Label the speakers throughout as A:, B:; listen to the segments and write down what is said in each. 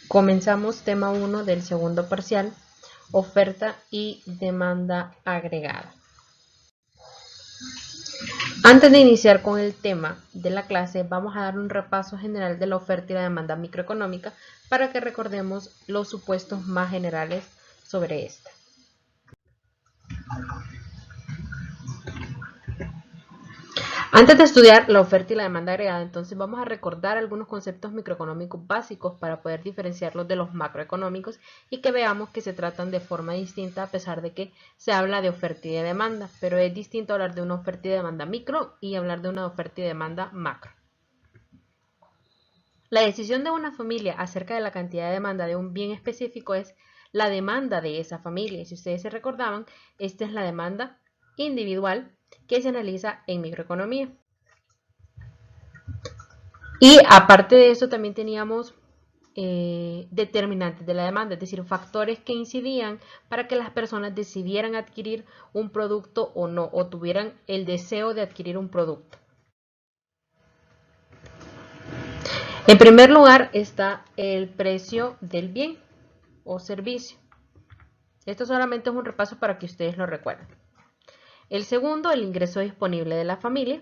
A: Comenzamos tema 1 del segundo parcial, oferta y demanda agregada. Antes de iniciar con el tema de la clase, vamos a dar un repaso general de la oferta y la demanda microeconómica para que recordemos los supuestos más generales sobre esta. Antes de estudiar la oferta y la demanda agregada, entonces vamos a recordar algunos conceptos microeconómicos básicos para poder diferenciarlos de los macroeconómicos y que veamos que se tratan de forma distinta a pesar de que se habla de oferta y de demanda, pero es distinto hablar de una oferta y demanda micro y hablar de una oferta y demanda macro. La decisión de una familia acerca de la cantidad de demanda de un bien específico es la demanda de esa familia. Si ustedes se recordaban, esta es la demanda individual que se analiza en microeconomía. Y aparte de eso también teníamos determinantes de la demanda, es decir, factores que incidían para que las personas decidieran adquirir un producto o no, o tuvieran el deseo de adquirir un producto. En primer lugar está el precio del bien o servicio. Esto solamente es un repaso para que ustedes lo recuerden. El segundo, el ingreso disponible de la familia.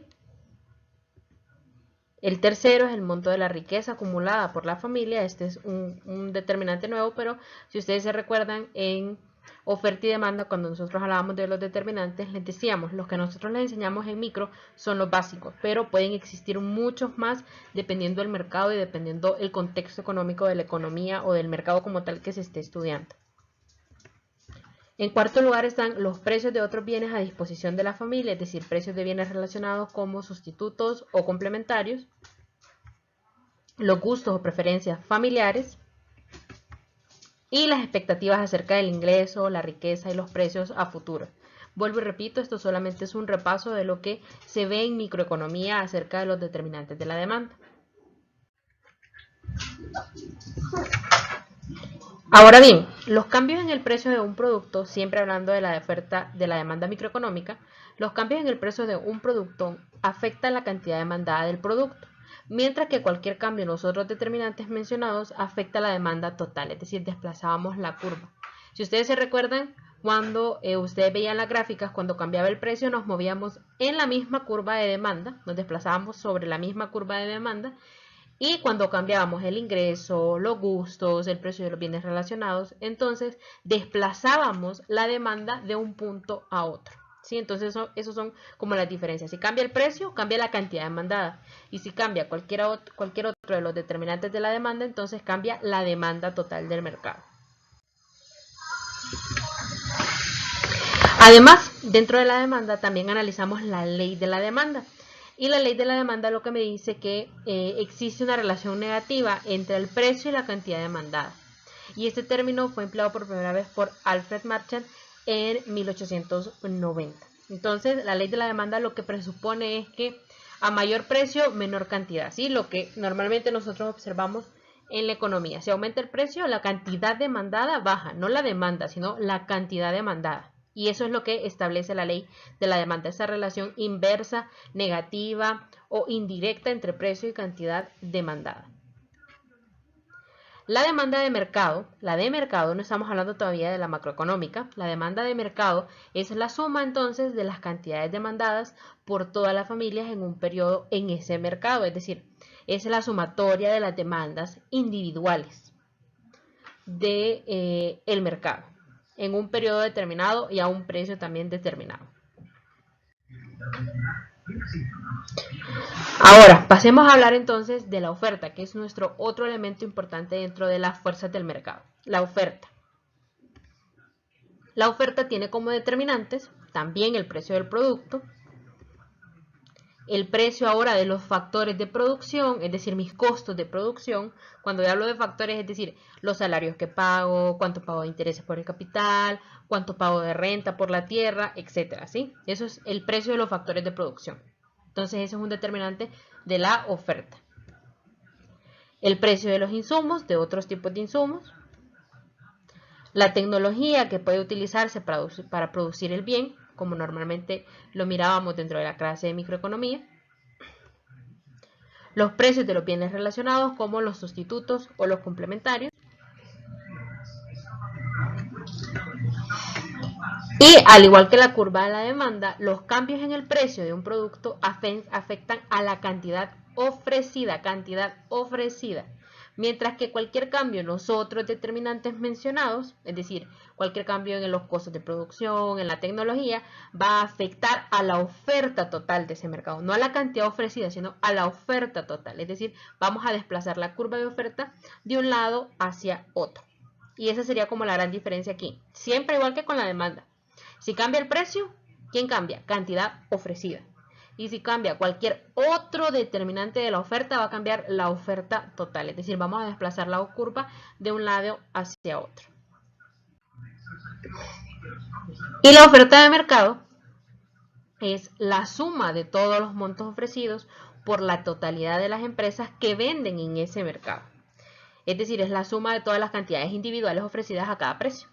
A: El tercero es el monto de la riqueza acumulada por la familia. Este es un determinante nuevo, pero si ustedes se recuerdan en oferta y demanda, cuando nosotros hablábamos de los determinantes, les decíamos, los que nosotros les enseñamos en micro son los básicos, pero pueden existir muchos más dependiendo del mercado y dependiendo el contexto económico de la economía o del mercado como tal que se esté estudiando. En cuarto lugar están los precios de otros bienes a disposición de la familia, es decir, precios de bienes relacionados como sustitutos o complementarios, los gustos o preferencias familiares y las expectativas acerca del ingreso, la riqueza y los precios a futuro. Vuelvo y repito, esto solamente es un repaso de lo que se ve en microeconomía acerca de los determinantes de la demanda. Ahora bien, los cambios en el precio de un producto, siempre hablando de la oferta de la demanda microeconómica, los cambios en el precio de un producto afectan la cantidad demandada del producto, mientras que cualquier cambio en los otros determinantes mencionados afecta la demanda total, es decir, desplazábamos la curva. Si ustedes se recuerdan, cuando ustedes veían las gráficas, cuando cambiaba el precio nos movíamos en la misma curva de demanda, nos desplazábamos sobre la misma curva de demanda, y cuando cambiábamos el ingreso, los gustos, el precio de los bienes relacionados, entonces desplazábamos la demanda de un punto a otro. ¿Sí? Entonces esos son como las diferencias. Si cambia el precio, cambia la cantidad demandada. Y si cambia cualquier otro de los determinantes de la demanda, entonces cambia la demanda total del mercado. Además, dentro de la demanda también analizamos la ley de la demanda. Y la ley de la demanda lo que me dice que existe una relación negativa entre el precio y la cantidad demandada. Y este término fue empleado por primera vez por Alfred Marshall en 1890. Entonces, la ley de la demanda lo que presupone es que a mayor precio, menor cantidad. ¿Sí? Lo que normalmente nosotros observamos en la economía. Si aumenta el precio, la cantidad demandada baja. No la demanda, sino la cantidad demandada. Y eso es lo que establece la ley de la demanda, esa relación inversa, negativa o indirecta entre precio y cantidad demandada. La demanda de mercado, no estamos hablando todavía de la macroeconómica, la demanda de mercado es la suma entonces de las cantidades demandadas por todas las familias en un periodo en ese mercado, es decir, es la sumatoria de las demandas individuales del mercado en un periodo determinado y a un precio también determinado. Ahora, pasemos a hablar entonces de la oferta, que es nuestro otro elemento importante dentro de las fuerzas del mercado. La oferta. La oferta tiene como determinantes también el precio del producto, el precio ahora de los factores de producción, es decir, mis costos de producción. Cuando yo hablo de factores, es decir, los salarios que pago, cuánto pago de intereses por el capital, cuánto pago de renta por la tierra, etcétera, ¿sí? Eso es el precio de los factores de producción. Entonces, ese es un determinante de la oferta. El precio de los insumos, de otros tipos de insumos. La tecnología que puede utilizarse para producir el bien, como normalmente lo mirábamos dentro de la clase de microeconomía. Los precios de los bienes relacionados, como los sustitutos o los complementarios. Y al igual que la curva de la demanda, los cambios en el precio de un producto afectan a la cantidad ofrecida, mientras que cualquier cambio en los otros determinantes mencionados, es decir, cualquier cambio en los costos de producción, en la tecnología, va a afectar a la oferta total de ese mercado, no a la cantidad ofrecida, sino a la oferta total, es decir, vamos a desplazar la curva de oferta de un lado hacia otro. Y esa sería como la gran diferencia aquí, siempre igual que con la demanda. Si cambia el precio, ¿quién cambia? Cantidad ofrecida. Y si cambia cualquier otro determinante de la oferta, va a cambiar la oferta total. Es decir, vamos a desplazar la curva de un lado hacia otro. Y la oferta de mercado es la suma de todos los montos ofrecidos por la totalidad de las empresas que venden en ese mercado. Es decir, es la suma de todas las cantidades individuales ofrecidas a cada precio.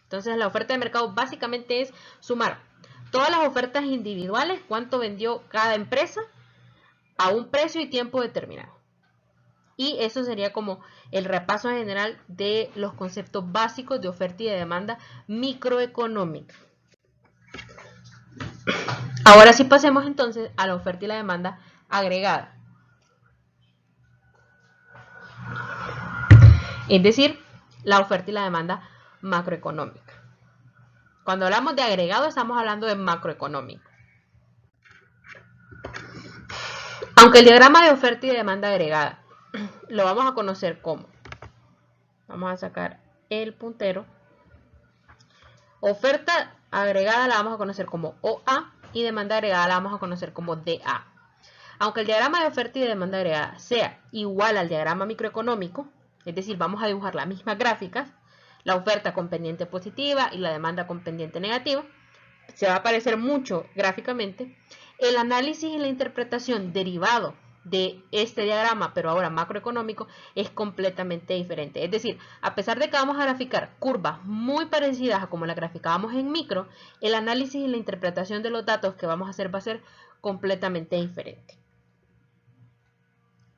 A: Entonces, la oferta de mercado básicamente es sumar todas las ofertas individuales, cuánto vendió cada empresa a un precio y tiempo determinado. Y eso sería como el repaso general de los conceptos básicos de oferta y de demanda microeconómica. Ahora sí pasemos entonces a la oferta y la demanda agregada. Es decir, la oferta y la demanda macroeconómica. Cuando hablamos de agregado estamos hablando de macroeconómico. Aunque el diagrama de oferta y de demanda agregada lo vamos a conocer como, vamos a sacar el puntero, oferta agregada la vamos a conocer como OA y demanda agregada la vamos a conocer como DA. Aunque el diagrama de oferta y de demanda agregada sea igual al diagrama microeconómico, es decir, vamos a dibujar las mismas gráficas, la oferta con pendiente positiva y la demanda con pendiente negativa, se va a parecer mucho gráficamente, el análisis y la interpretación derivado de este diagrama, pero ahora macroeconómico, es completamente diferente. Es decir, a pesar de que vamos a graficar curvas muy parecidas a como las graficábamos en micro, el análisis y la interpretación de los datos que vamos a hacer va a ser completamente diferente.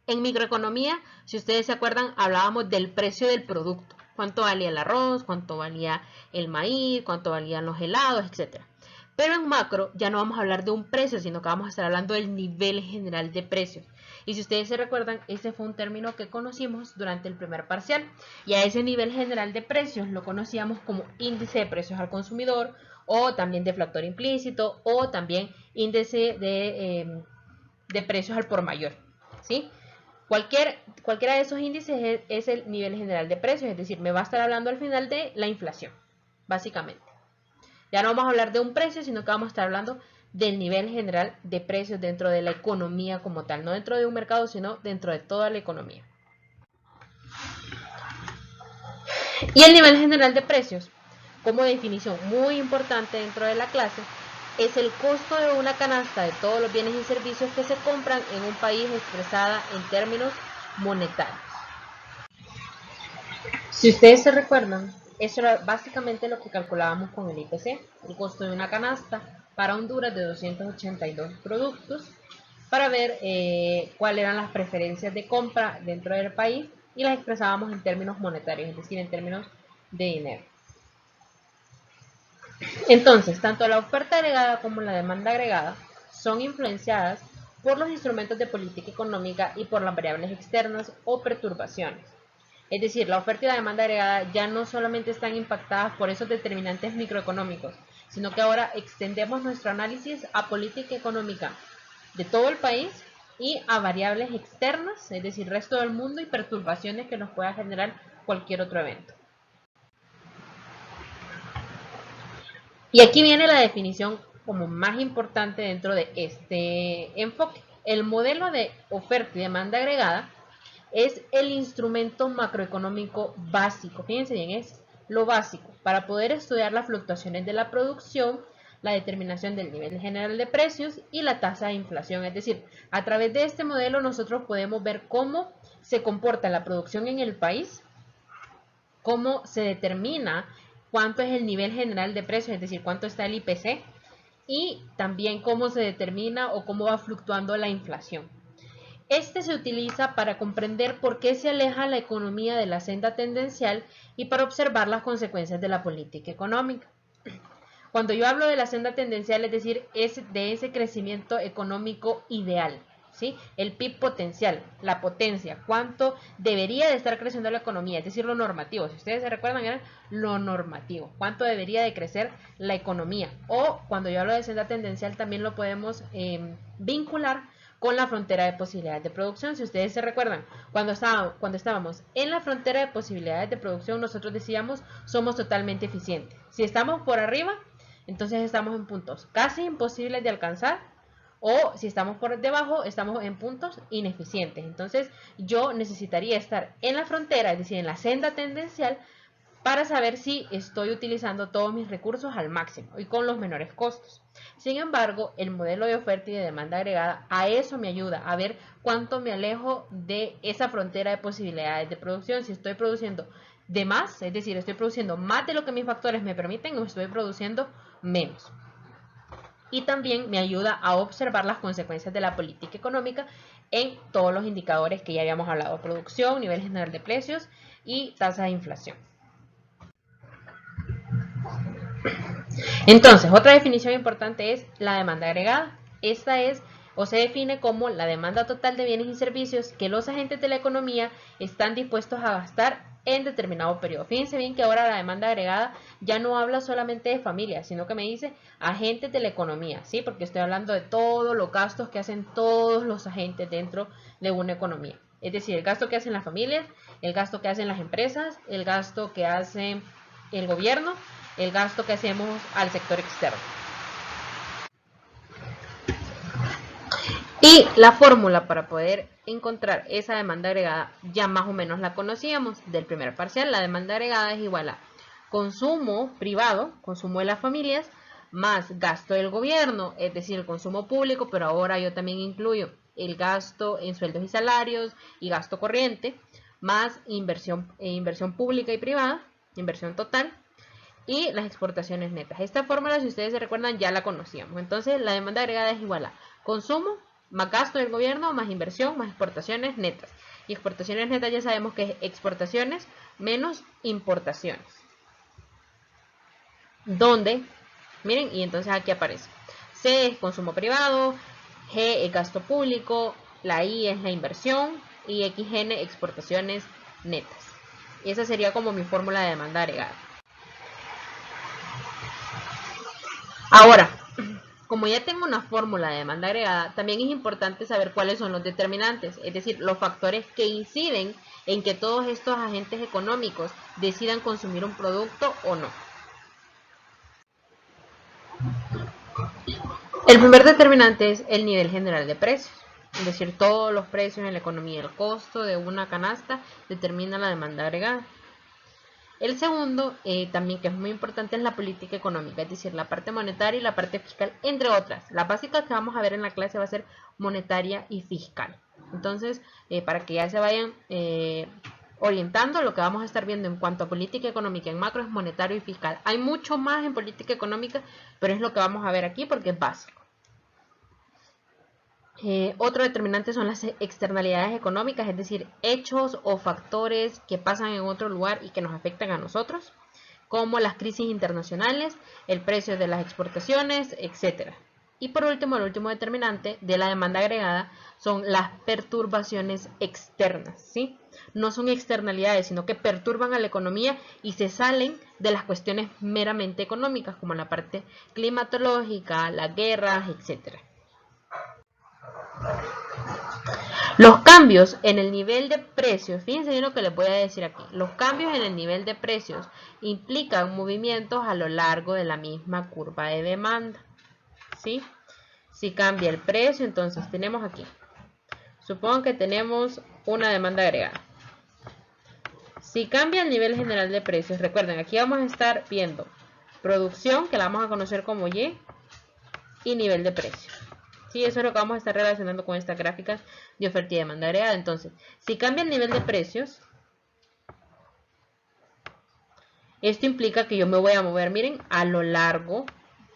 A: En microeconomía, si ustedes se acuerdan, hablábamos del precio del producto. Cuánto valía el arroz, cuánto valía el maíz, cuánto valían los helados, etc. Pero en macro ya no vamos a hablar de un precio, sino que vamos a estar hablando del nivel general de precios. Y si ustedes se recuerdan, ese fue un término que conocimos durante el primer parcial. Y a ese nivel general de precios lo conocíamos como índice de precios al consumidor, o también deflactor implícito, o también índice de precios al por mayor, ¿sí? Cualquiera de esos índices es el nivel general de precios, es decir, me va a estar hablando al final de la inflación, básicamente. Ya no vamos a hablar de un precio, sino que vamos a estar hablando del nivel general de precios dentro de la economía como tal, no dentro de un mercado, sino dentro de toda la economía. Y el nivel general de precios, como definición muy importante dentro de la clase, es el costo de una canasta de todos los bienes y servicios que se compran en un país expresada en términos monetarios. Si ustedes se recuerdan, eso era básicamente lo que calculábamos con el IPC, el costo de una canasta para Honduras de 282 productos, para ver cuáles eran las preferencias de compra dentro del país y las expresábamos en términos monetarios, es decir, en términos de dinero. Entonces, tanto la oferta agregada como la demanda agregada son influenciadas por los instrumentos de política económica y por las variables externas o perturbaciones. Es decir, la oferta y la demanda agregada ya no solamente están impactadas por esos determinantes microeconómicos, sino que ahora extendemos nuestro análisis a política económica de todo el país y a variables externas, es decir, resto del mundo y perturbaciones que nos pueda generar cualquier otro evento. Y aquí viene la definición como más importante dentro de este enfoque. El modelo de oferta y demanda agregada es el instrumento macroeconómico básico. Fíjense bien, es lo básico para poder estudiar las fluctuaciones de la producción, la determinación del nivel general de precios y la tasa de inflación. Es decir, a través de este modelo nosotros podemos ver cómo se comporta la producción en el país, cómo se determina cuánto es el nivel general de precios, es decir, cuánto está el IPC, y también cómo se determina o cómo va fluctuando la inflación. Este se utiliza para comprender por qué se aleja la economía de la senda tendencial y para observar las consecuencias de la política económica. Cuando yo hablo de la senda tendencial, es decir, es de ese crecimiento económico ideal, ¿sí? El PIB potencial, la potencia, cuánto debería de estar creciendo la economía, es decir, lo normativo. Si ustedes se recuerdan, era lo normativo, cuánto debería de crecer la economía. O cuando yo hablo de senda tendencial, también lo podemos vincular con la frontera de posibilidades de producción. Si ustedes se recuerdan, cuando estábamos en la frontera de posibilidades de producción, nosotros decíamos, somos totalmente eficientes. Si estamos por arriba, entonces estamos en puntos casi imposibles de alcanzar, o si estamos por debajo, estamos en puntos ineficientes. Entonces yo necesitaría estar en la frontera, es decir, en la senda tendencial, para saber si estoy utilizando todos mis recursos al máximo y con los menores costos. Sin embargo, el modelo de oferta y de demanda agregada a eso me ayuda, a ver cuánto me alejo de esa frontera de posibilidades de producción. Si estoy produciendo de más, es decir, estoy produciendo más de lo que mis factores me permiten, o estoy produciendo menos. Y también me ayuda a observar las consecuencias de la política económica en todos los indicadores que ya habíamos hablado: producción, nivel general de precios y tasa de inflación. Entonces, otra definición importante es la demanda agregada. Esta es o se define como la demanda total de bienes y servicios que los agentes de la economía están dispuestos a gastar en determinado periodo. Fíjense bien que ahora la demanda agregada ya no habla solamente de familias, sino que me dice agentes de la economía, ¿sí? Porque estoy hablando de todos los gastos que hacen todos los agentes dentro de una economía. Es decir, el gasto que hacen las familias, el gasto que hacen las empresas, el gasto que hace el gobierno, el gasto que hacemos al sector externo. Y la fórmula para poder encontrar esa demanda agregada ya más o menos la conocíamos del primer parcial. La demanda agregada es igual a consumo privado, consumo de las familias, más gasto del gobierno, es decir, el consumo público, pero ahora yo también incluyo el gasto en sueldos y salarios y gasto corriente, más inversión pública y privada, inversión total, y las exportaciones netas. Esta fórmula, si ustedes se recuerdan, ya la conocíamos. Entonces, la demanda agregada es igual a consumo más gasto del gobierno, más inversión, más exportaciones netas. Y exportaciones netas ya sabemos que es exportaciones menos importaciones. Donde, miren, y entonces aquí aparece C es consumo privado, G es gasto público, la I es la inversión y XN exportaciones netas. Y esa sería como mi fórmula de demanda agregada. Ahora, como ya tengo una fórmula de demanda agregada, también es importante saber cuáles son los determinantes, es decir, los factores que inciden en que todos estos agentes económicos decidan consumir un producto o no. El primer determinante es el nivel general de precios, es decir, todos los precios en la economía, el costo de una canasta determina la demanda agregada. El segundo, también que es muy importante, es la política económica, es decir, la parte monetaria y la parte fiscal, entre otras. La básica que vamos a ver en la clase va a ser monetaria y fiscal. Entonces, para que ya se vayan orientando, lo que vamos a estar viendo en cuanto a política económica en macro es monetario y fiscal. Hay mucho más en política económica, pero es lo que vamos a ver aquí porque es básico. Otro determinante son las externalidades económicas, es decir, hechos o factores que pasan en otro lugar y que nos afectan a nosotros, como las crisis internacionales, el precio de las exportaciones, etc. Y por último, el último determinante de la demanda agregada son las perturbaciones externas, ¿sí? No son externalidades, sino que perturban a la economía y se salen de las cuestiones meramente económicas, como la parte climatológica, las guerras, etc. Los cambios en el nivel de precios, fíjense bien lo que les voy a decir aquí, los cambios en el nivel de precios implican movimientos a lo largo de la misma curva de demanda, ¿sí? Si cambia el precio, entonces tenemos aquí, supongo que tenemos una demanda agregada. Si cambia el nivel general de precios, recuerden, aquí vamos a estar viendo producción, que la vamos a conocer como Y, y nivel de precios. Sí, eso es lo que vamos a estar relacionando con estas gráficas de oferta y demanda agregada. Entonces, si cambia el nivel de precios, esto implica que yo me voy a mover, miren, a lo largo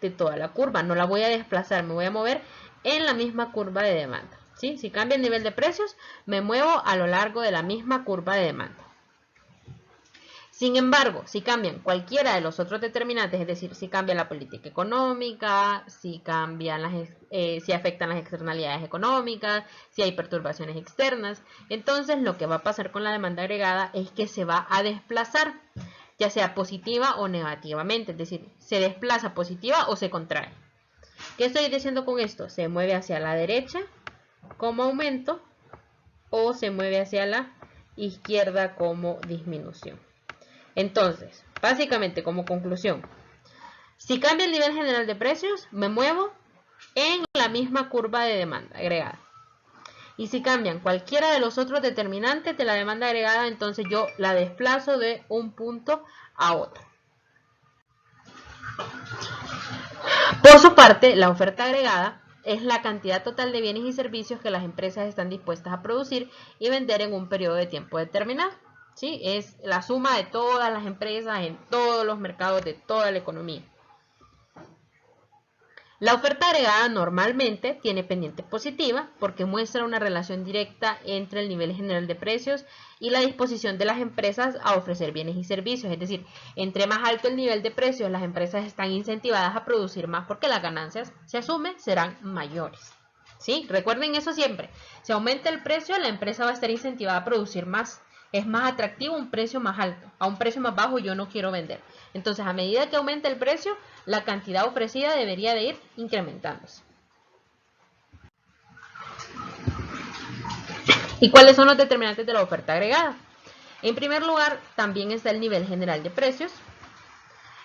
A: de toda la curva. No la voy a desplazar, me voy a mover en la misma curva de demanda. ¿Sí? Si cambia el nivel de precios, me muevo a lo largo de la misma curva de demanda. Sin embargo, si cambian cualquiera de los otros determinantes, es decir, si cambia la política económica, si afectan las externalidades económicas, si hay perturbaciones externas, entonces lo que va a pasar con la demanda agregada es que se va a desplazar, ya sea positiva o negativamente, es decir, se desplaza positiva o se contrae. ¿Qué estoy diciendo con esto? Se mueve hacia la derecha como aumento o se mueve hacia la izquierda como disminución. Entonces, básicamente como conclusión, si cambia el nivel general de precios, me muevo en la misma curva de demanda agregada. Y si cambian cualquiera de los otros determinantes de la demanda agregada, entonces yo la desplazo de un punto a otro. Por su parte, la oferta agregada es la cantidad total de bienes y servicios que las empresas están dispuestas a producir y vender en un periodo de tiempo determinado. ¿Sí? Es la suma de todas las empresas en todos los mercados de toda la economía. La oferta agregada normalmente tiene pendiente positiva porque muestra una relación directa entre el nivel general de precios y la disposición de las empresas a ofrecer bienes y servicios. Es decir, entre más alto el nivel de precios, las empresas están incentivadas a producir más porque las ganancias, se asume, serán mayores. ¿Sí? Recuerden eso siempre. Si aumenta el precio, la empresa va a estar incentivada a producir más. Es más atractivo un precio más alto. A un precio más bajo yo no quiero vender. Entonces, a medida que aumente el precio, la cantidad ofrecida debería de ir incrementándose. ¿Y cuáles son los determinantes de la oferta agregada? En primer lugar, también está el nivel general de precios.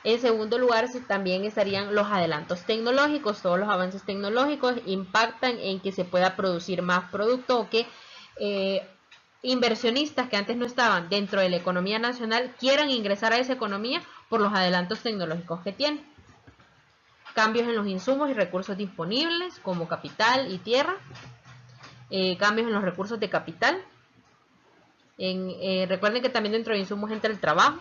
A: En segundo lugar, también estarían los adelantos tecnológicos. Todos los avances tecnológicos impactan en que se pueda producir más producto o que inversionistas que antes no estaban dentro de la economía nacional quieran ingresar a esa economía por los adelantos tecnológicos que tienen. Cambios en los insumos y recursos disponibles como capital y tierra. Cambios en los recursos de capital. Recuerden que también dentro de insumos entra el trabajo.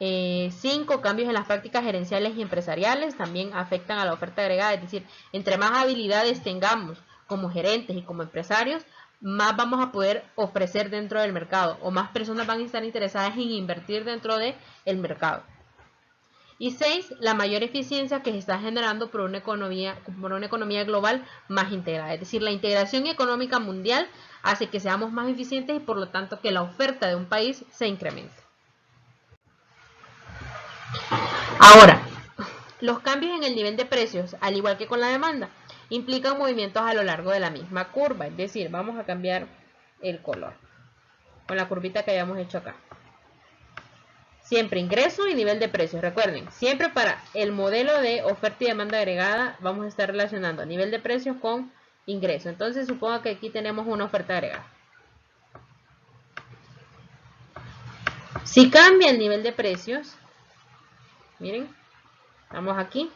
A: 5. Cambios en las prácticas gerenciales y empresariales también afectan a la oferta agregada. Es decir, entre más habilidades tengamos como gerentes y como empresarios, más vamos a poder ofrecer dentro del mercado o más personas van a estar interesadas en invertir dentro del mercado. Y 6, la mayor eficiencia que se está generando por una economía global más integrada. Es decir, la integración económica mundial hace que seamos más eficientes y por lo tanto que la oferta de un país se incremente. Ahora, los cambios en el nivel de precios, al igual que con la demanda, implican movimientos a lo largo de la misma curva. Es decir, vamos a cambiar el color con la curvita que habíamos hecho acá. Siempre ingreso y nivel de precios. Recuerden, siempre para el modelo de oferta y demanda agregada vamos a estar relacionando nivel de precios con ingreso. Entonces supongo que aquí tenemos una oferta agregada. Si cambia el nivel de precios, miren, estamos aquí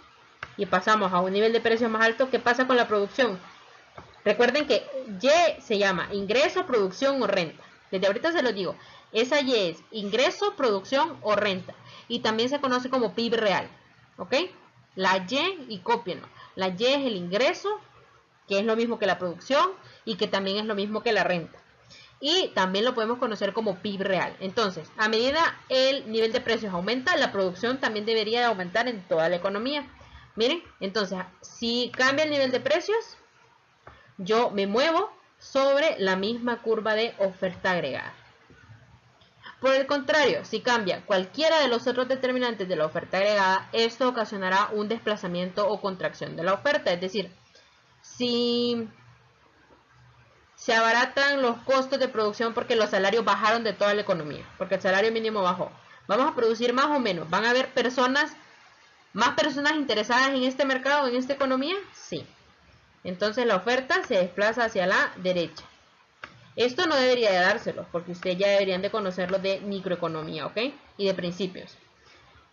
A: y pasamos a un nivel de precios más alto, ¿qué pasa con la producción? Recuerden que Y se llama ingreso, producción o renta. Desde ahorita se los digo. Esa Y es ingreso, producción o renta. Y también se conoce como PIB real. ¿Ok? La Y, y cópienlo. La Y es el ingreso, que es lo mismo que la producción y que también es lo mismo que la renta. Y también lo podemos conocer como PIB real. Entonces, a medida el nivel de precios aumenta, la producción también debería de aumentar en toda la economía. Miren, entonces, si cambia el nivel de precios, yo me muevo sobre la misma curva de oferta agregada. Por el contrario, si cambia cualquiera de los otros determinantes de la oferta agregada, esto ocasionará un desplazamiento o contracción de la oferta. Es decir, si se abaratan los costos de producción porque los salarios bajaron de toda la economía, porque el salario mínimo bajó, ¿vamos a producir más o menos? ¿Van a haber más personas interesadas en este mercado, en esta economía? Sí. Entonces la oferta se desplaza hacia la derecha. Esto no debería de dárselo, porque ustedes ya deberían de conocerlo de microeconomía, ¿ok? Y de principios.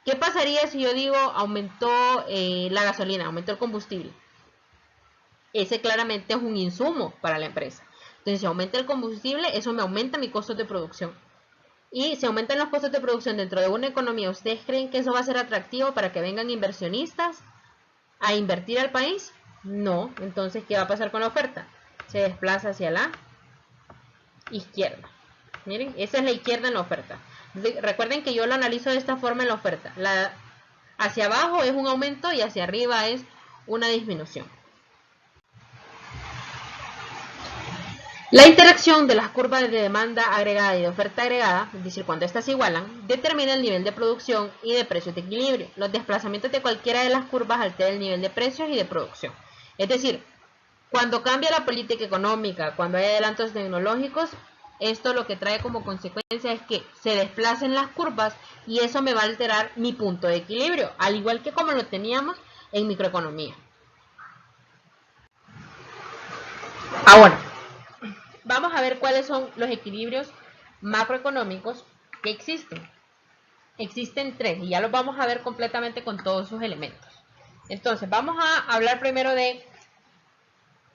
A: ¿Qué pasaría si yo digo aumentó la gasolina, aumentó el combustible? Ese claramente es un insumo para la empresa. Entonces, si aumenta el combustible, eso me aumenta mi costo de producción. Y si aumentan los costos de producción dentro de una economía, ¿ustedes creen que eso va a ser atractivo para que vengan inversionistas a invertir al país? No. Entonces, ¿qué va a pasar con la oferta? Se desplaza hacia la izquierda. Miren, esa es la izquierda en la oferta. Recuerden que yo lo analizo de esta forma en la oferta. Hacia abajo es un aumento y hacia arriba es una disminución. La interacción de las curvas de demanda agregada y de oferta agregada, es decir, cuando estas se igualan, determina el nivel de producción y de precios de equilibrio. Los desplazamientos de cualquiera de las curvas alteran el nivel de precios y de producción. Es decir, cuando cambia la política económica, cuando hay adelantos tecnológicos, esto lo que trae como consecuencia es que se desplacen las curvas y eso me va a alterar mi punto de equilibrio, al igual que como lo teníamos en microeconomía. Ahora, vamos a ver cuáles son los equilibrios macroeconómicos que existen. Existen 3 y ya los vamos a ver completamente con todos sus elementos. Entonces, vamos a hablar primero de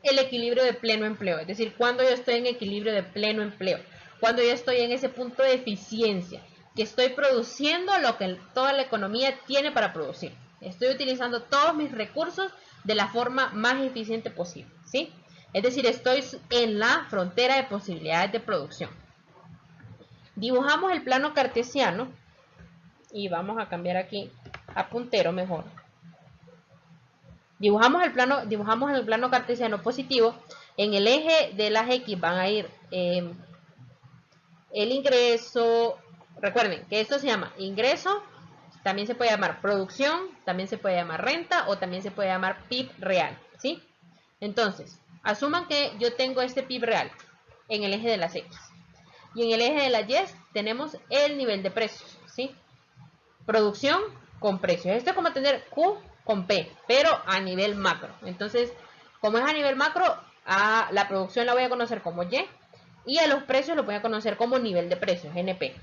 A: el equilibrio de pleno empleo, es decir, cuando yo estoy en equilibrio de pleno empleo, cuando yo estoy en ese punto de eficiencia, que estoy produciendo lo que toda la economía tiene para producir. Estoy utilizando todos mis recursos de la forma más eficiente posible, ¿sí? Es decir, estoy en la frontera de posibilidades de producción. Dibujamos el plano cartesiano y vamos a cambiar aquí a puntero mejor. Dibujamos el plano cartesiano positivo. En el eje de las X van a ir el ingreso. Recuerden que esto se llama ingreso, también se puede llamar producción, también se puede llamar renta o también se puede llamar PIB real, ¿sí? Entonces, asuman que yo tengo este PIB real en el eje de las X. Y en el eje de las Y tenemos el nivel de precios, ¿sí? Producción con precios. Esto es como tener Q con P, pero a nivel macro. Entonces, como es a nivel macro, a la producción la voy a conocer como y a los precios lo voy a conocer como nivel de precios, NP.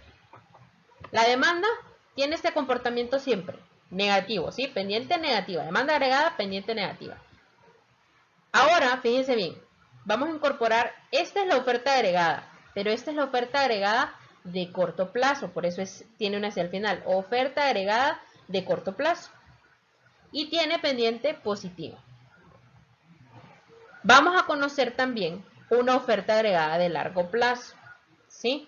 A: La demanda tiene este comportamiento siempre negativo, ¿sí? Pendiente negativa. Demanda agregada, pendiente negativa. Ahora, fíjense bien, vamos a incorporar, esta es la oferta agregada, pero esta es la oferta agregada de corto plazo, por eso tiene una hacia el final, oferta agregada de corto plazo. Y tiene pendiente positivo. Vamos a conocer también una oferta agregada de largo plazo, ¿sí?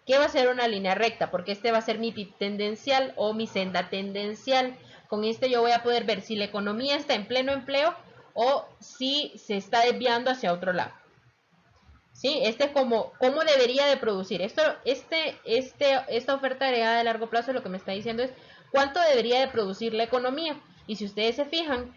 A: Que va a ser una línea recta, porque este va a ser mi PIB tendencial o mi senda tendencial. Con este yo voy a poder ver si la economía está en pleno empleo o si se está desviando hacia otro lado. ¿Sí? Este es cómo debería de producir. Esta oferta agregada de largo plazo lo que me está diciendo es cuánto debería de producir la economía. Y si ustedes se fijan,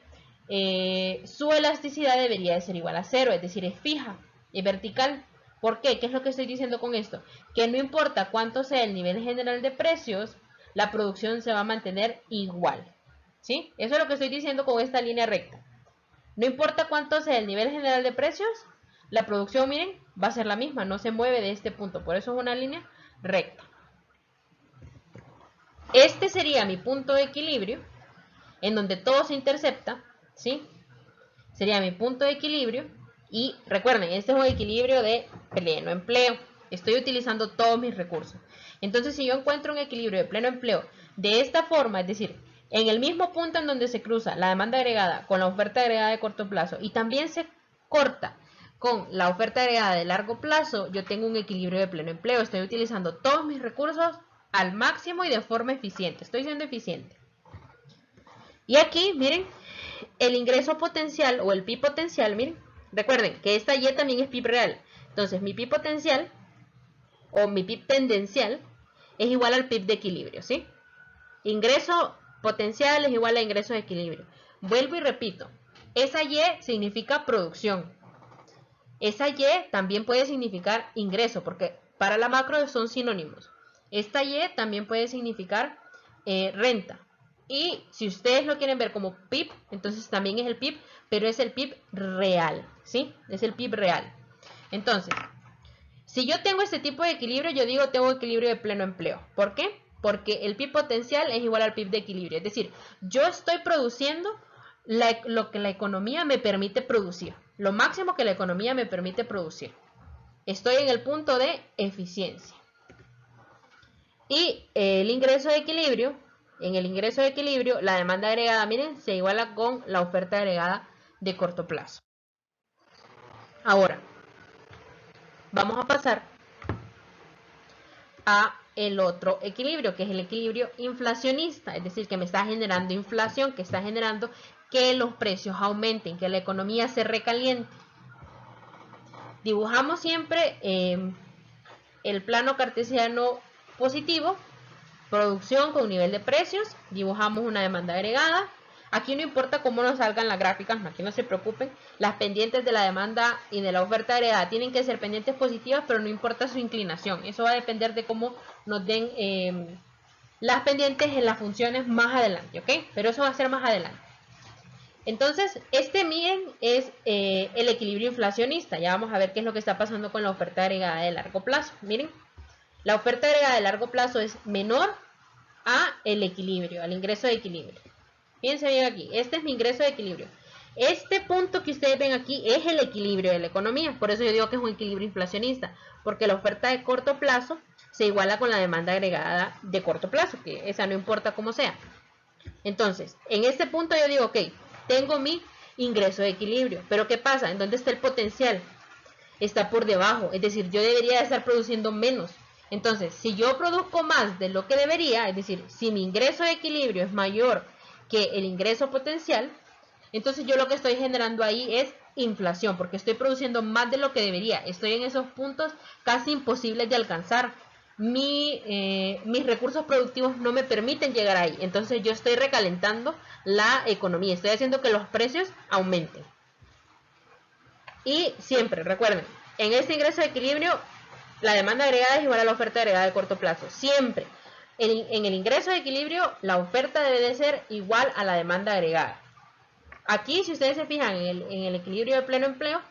A: su elasticidad debería de ser igual a 0, es decir, es fija, es vertical. ¿Por qué? ¿Qué es lo que estoy diciendo con esto? Que no importa cuánto sea el nivel general de precios, la producción se va a mantener igual. ¿Sí? Eso es lo que estoy diciendo con esta línea recta. No importa cuánto sea el nivel general de precios, la producción, miren, va a ser la misma, no se mueve de este punto, por eso es una línea recta. Este sería mi punto de equilibrio, en donde todo se intercepta, ¿sí? Sería mi punto de equilibrio, y recuerden, este es un equilibrio de pleno empleo. Estoy utilizando todos mis recursos. Entonces, si yo encuentro un equilibrio de pleno empleo de esta forma, es decir, en el mismo punto en donde se cruza la demanda agregada con la oferta agregada de corto plazo y también se corta con la oferta agregada de largo plazo, yo tengo un equilibrio de pleno empleo. Estoy utilizando todos mis recursos al máximo y de forma eficiente. Estoy siendo eficiente. Y aquí, miren, el ingreso potencial o el PIB potencial, miren, recuerden que esta Y también es PIB real. Entonces, mi PIB potencial o mi PIB tendencial es igual al PIB de equilibrio, ¿sí? Ingreso potencial es igual a ingreso de equilibrio. Vuelvo y repito, esa Y significa producción. Esa Y también puede significar ingreso, porque para la macro son sinónimos. Esta Y también puede significar renta. Y si ustedes lo quieren ver como PIB, entonces también es el PIB, pero es el PIB real, ¿sí? Es el PIB real. Entonces, si yo tengo este tipo de equilibrio, yo digo tengo equilibrio de pleno empleo. ¿Por qué? Porque el PIB potencial es igual al PIB de equilibrio. Es decir, yo estoy produciendo lo que la economía me permite producir. Lo máximo que la economía me permite producir. Estoy en el punto de eficiencia. Y el ingreso de equilibrio, en el ingreso de equilibrio, la demanda agregada, miren, se iguala con la oferta agregada de corto plazo. Ahora, vamos a pasar a el otro equilibrio, que es el equilibrio inflacionista, es decir, que me está generando inflación, que está generando que los precios aumenten, que la economía se recaliente. Dibujamos siempre el plano cartesiano positivo, producción con nivel de precios, dibujamos una demanda agregada. Aquí no importa cómo nos salgan las gráficas, aquí no se preocupen, las pendientes de la demanda y de la oferta agregada tienen que ser pendientes positivas, pero no importa su inclinación, eso va a depender de cómo nos den las pendientes en las funciones más adelante, ¿ok? Pero eso va a ser más adelante. Entonces, miren, es el equilibrio inflacionista. Ya vamos a ver qué es lo que está pasando con la oferta agregada de largo plazo. Miren, la oferta agregada de largo plazo es menor a el equilibrio, al ingreso de equilibrio. Fíjense bien aquí, este es mi ingreso de equilibrio. Este punto que ustedes ven aquí es el equilibrio de la economía. Por eso yo digo que es un equilibrio inflacionista, porque la oferta de corto plazo se iguala con la demanda agregada de corto plazo, que esa no importa cómo sea. Entonces, en este punto yo digo, ok, tengo mi ingreso de equilibrio, pero ¿qué pasa? ¿En dónde está el potencial? Está por debajo, es decir, yo debería estar produciendo menos. Entonces, si yo produzco más de lo que debería, es decir, si mi ingreso de equilibrio es mayor que el ingreso potencial, entonces yo lo que estoy generando ahí es inflación, porque estoy produciendo más de lo que debería. Estoy en esos puntos casi imposibles de alcanzar. Mis recursos productivos no me permiten llegar ahí. Entonces yo estoy recalentando la economía. Estoy haciendo que los precios aumenten. Y siempre, recuerden, en este ingreso de equilibrio, la demanda agregada es igual a la oferta agregada de corto plazo. Siempre. En el ingreso de equilibrio, la oferta debe de ser igual a la demanda agregada. Aquí, si ustedes se fijan en el equilibrio de pleno empleo,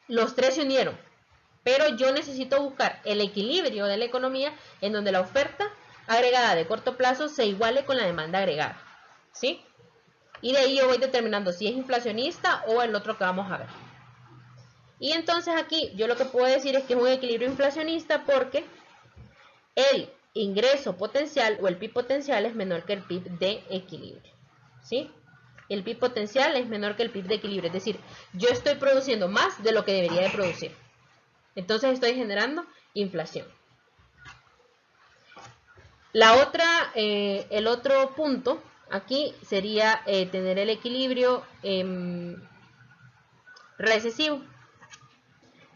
A: los tres se unieron. Pero yo necesito buscar el equilibrio de la economía en donde la oferta agregada de corto plazo se iguale con la demanda agregada. ¿Sí? Y de ahí yo voy determinando si es inflacionista o el otro que vamos a ver. Y entonces aquí yo lo que puedo decir es que es un equilibrio inflacionista porque el ingreso potencial o el PIB potencial es menor que el PIB de equilibrio. ¿Sí? El PIB potencial es menor que el PIB de equilibrio. Es decir, yo estoy produciendo más de lo que debería de producir. Entonces estoy generando inflación. El otro punto aquí sería tener el equilibrio recesivo.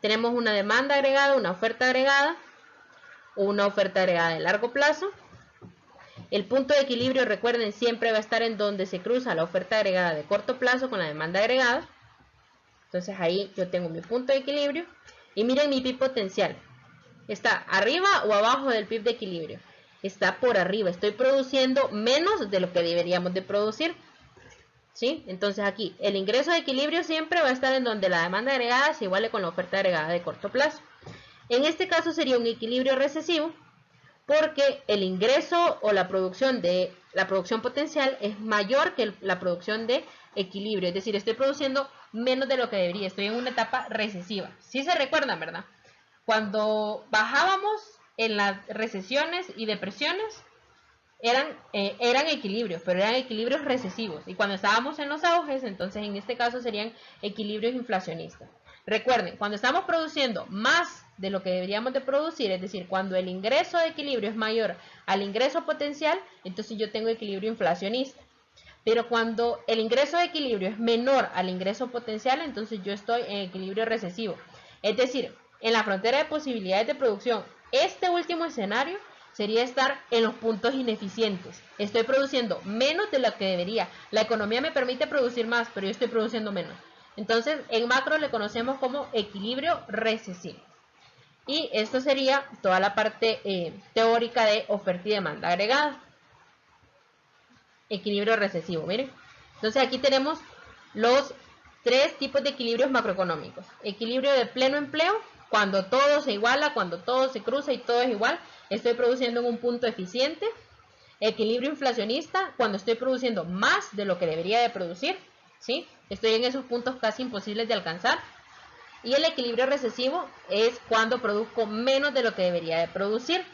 A: Tenemos una demanda agregada, una oferta agregada o una oferta agregada de largo plazo. El punto de equilibrio, recuerden, siempre va a estar en donde se cruza la oferta agregada de corto plazo con la demanda agregada. Entonces ahí yo tengo mi punto de equilibrio. Y miren mi PIB potencial. ¿Está arriba o abajo del PIB de equilibrio? Está por arriba. Estoy produciendo menos de lo que deberíamos de producir. ¿Sí? Entonces aquí el ingreso de equilibrio siempre va a estar en donde la demanda agregada se iguale con la oferta agregada de corto plazo. En este caso sería un equilibrio recesivo porque el ingreso o la producción potencial es mayor que la producción de equilibrio. Es decir, estoy produciendo menos de lo que debería. Estoy en una etapa recesiva. Sí se recuerdan, ¿verdad? Cuando bajábamos en las recesiones y depresiones, eran equilibrios, pero eran equilibrios recesivos. Y cuando estábamos en los auges, entonces en este caso serían equilibrios inflacionistas. Recuerden, cuando estamos produciendo más de lo que deberíamos de producir, es decir, cuando el ingreso de equilibrio es mayor al ingreso potencial, entonces yo tengo equilibrio inflacionista. Pero cuando el ingreso de equilibrio es menor al ingreso potencial, entonces yo estoy en equilibrio recesivo. Es decir, en la frontera de posibilidades de producción, este último escenario sería estar en los puntos ineficientes. Estoy produciendo menos de lo que debería. La economía me permite producir más, pero yo estoy produciendo menos. Entonces, en macro le conocemos como equilibrio recesivo. Y esto sería toda la parte teórica de oferta y demanda agregada. Equilibrio recesivo, miren. Entonces aquí tenemos los tres tipos de equilibrios macroeconómicos. Equilibrio de pleno empleo, cuando todo se iguala, cuando todo se cruza y todo es igual, estoy produciendo en un punto eficiente. Equilibrio inflacionista, cuando estoy produciendo más de lo que debería de producir, ¿sí? Estoy en esos puntos casi imposibles de alcanzar. Y el equilibrio recesivo es cuando produzco menos de lo que debería de producir.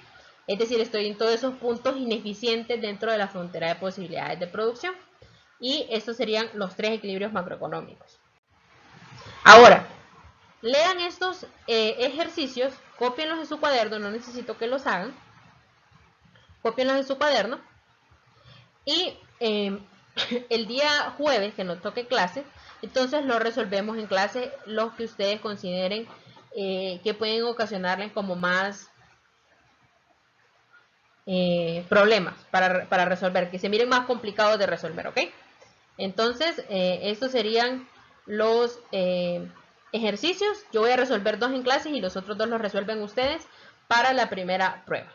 A: Es decir, estoy en todos esos puntos ineficientes dentro de la frontera de posibilidades de producción. Y estos serían los tres equilibrios macroeconómicos. Ahora, lean estos ejercicios cópienlos en su cuaderno, no necesito que los hagan, cópienlos en su cuaderno y el día jueves que nos toque clase, entonces lo resolvemos en clase los que ustedes consideren que pueden ocasionarles como más problemas para resolver, que se miren más complicados de resolver, ¿ok? Entonces, estos serían los ejercicios. Yo voy a resolver 2 en clase y los otros 2 los resuelven ustedes para la primera prueba.